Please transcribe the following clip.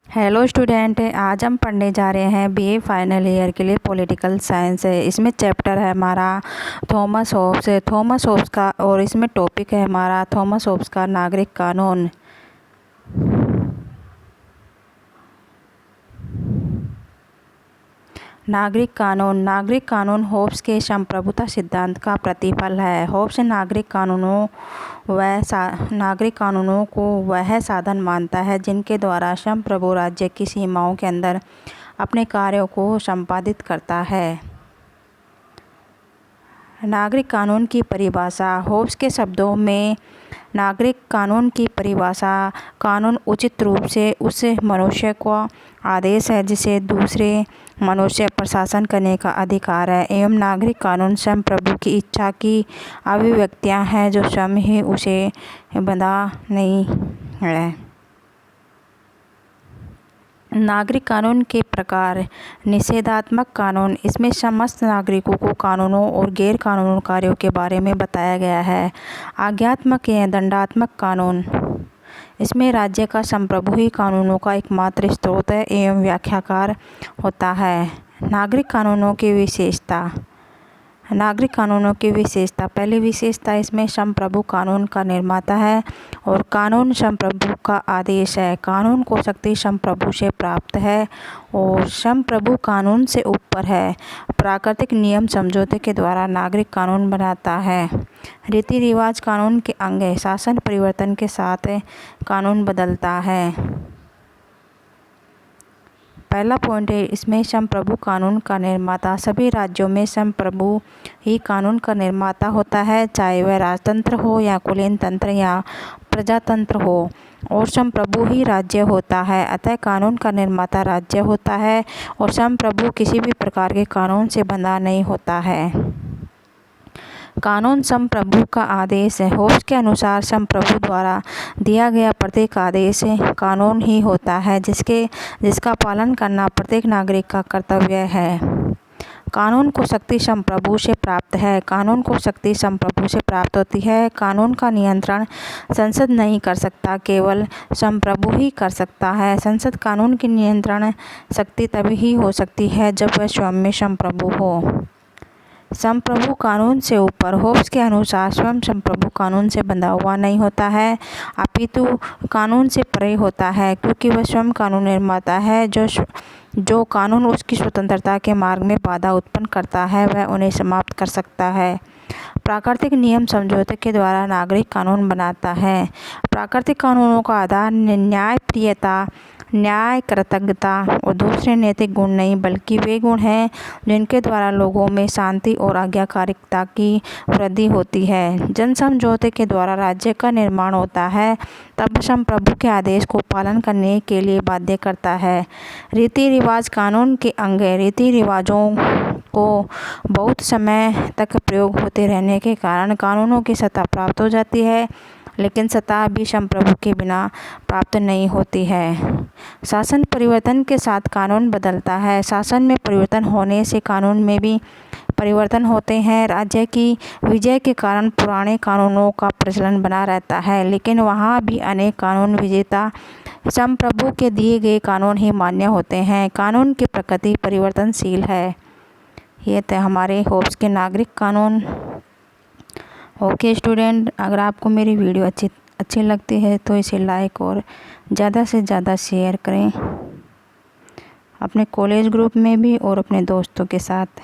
Hello student, आज हम पढ़ने जा रहे हैं बीए फाइनल ईयर के लिए पॉलिटिकल साइंस है। इसमें चैप्टर है हमारा थॉमस होब्स का, और इसमें टॉपिक है हमारा थॉमस होब्स का नागरिक कानून। नागरिक कानून होब्स के संप्रभुता सिद्धांत का प्रतिफल है। होब्स नागरिक कानूनों को वह साधन मानता है जिनके द्वारा संप्रभु राज्य की सीमाओं के अंदर अपने कार्यों को संपादित करता है। नागरिक कानून की परिभाषा। होब्स के शब्दों में नागरिक कानून की परिभाषा कानून उचित रूप से उस मनुष्य का आदेश है जिसे दूसरे मनुष्य पर शासन करने का अधिकार है, एवं नागरिक कानून संप्रभु की इच्छा की अभिव्यक्तियां हैं जो स्वयं ही उसे बंधा नहीं है। नागरिक कानून के प्रकार। निषेधात्मक कानून। इसमें समस्त नागरिकों को कानूनों और गैर कानूनी कार्यों के बारे में बताया गया है। आज्ञात्मक या दंडात्मक कानून। इसमें राज्य का संप्रभु ही कानूनों का एकमात्र स्रोत एवं व्याख्याकार होता है। नागरिक कानूनों की विशेषता। पहली विशेषता, इसमें संप्रभु कानून का निर्माता है और कानून संप्रभु का आदेश है। कानून को शक्ति संप्रभु से प्राप्त है और संप्रभु कानून से ऊपर है। प्राकृतिक नियम समझौते के द्वारा नागरिक कानून बनाता है। रीति रिवाज कानून के अंग है। शासन परिवर्तन के साथ कानून बदलता है। पहला पॉइंट है, इसमें संप्रभु कानून का निर्माता। सभी राज्यों में संप्रभु ही कानून का निर्माता होता है, चाहे वह राजतंत्र हो या कुलीन तंत्र या प्रजातंत्र हो, और संप्रभु ही राज्य होता है। अतः कानून का निर्माता राज्य होता है और संप्रभु किसी भी प्रकार के कानून से बंधा नहीं होता है। कानून संप्रभु का आदेश है। होब्स के अनुसार संप्रभु द्वारा दिया गया प्रत्येक आदेश कानून ही होता है जिसका पालन करना प्रत्येक नागरिक का कर्तव्य है। कानून को शक्ति संप्रभु से प्राप्त है। होती है। कानून का नियंत्रण संसद नहीं कर सकता, केवल संप्रभु ही कर सकता है। संसद कानून की नियंत्रण शक्ति तभी ही हो सकती है जब वह स्वयं में संप्रभु हो। संप्रभु कानून से ऊपर। होब्स के अनुसार स्वयं संप्रभु कानून से बंधा हुआ नहीं होता है, अपितु कानून से परे होता है, क्योंकि वह स्वयं कानून निर्माता है। जो कानून उसकी स्वतंत्रता के मार्ग में बाधा उत्पन्न करता है वह उन्हें समाप्त कर सकता है। प्राकृतिक नियम समझौते के द्वारा नागरिक कानून बनाता है। प्राकृतिक कानूनों का आधार न्यायप्रियता, न्याय कृतज्ञता और दूसरे नैतिक गुण नहीं, बल्कि वे गुण हैं जिनके द्वारा लोगों में शांति और आज्ञाकारिता की वृद्धि होती है। जन समझौते के द्वारा राज्य का निर्माण होता है, तब संप्रभु के आदेश को पालन करने के लिए बाध्य करता है। रीति रिवाज कानून के अंग है। रीति रिवाजों को बहुत समय तक प्रयोग होते रहने के कारण कानूनों की सत्ता प्राप्त हो जाती है, लेकिन सत्ता भी संप्रभु के बिना प्राप्त नहीं होती है। शासन परिवर्तन के साथ कानून बदलता है। शासन में परिवर्तन होने से कानून में भी परिवर्तन होते हैं। राज्य की विजय के कारण पुराने कानूनों का प्रचलन बना रहता है, लेकिन वहाँ भी अनेक कानून विजेता संप्रभु के दिए गए कानून ही मान्य होते हैं। कानून की प्रकृति परिवर्तनशील है। ये थे हमारे होब्स के नागरिक कानून। ओके स्टूडेंट, अगर आपको मेरी वीडियो अच्छी लगती है तो इसे लाइक और ज़्यादा से ज़्यादा शेयर करें अपने कॉलेज ग्रुप में भी और अपने दोस्तों के साथ।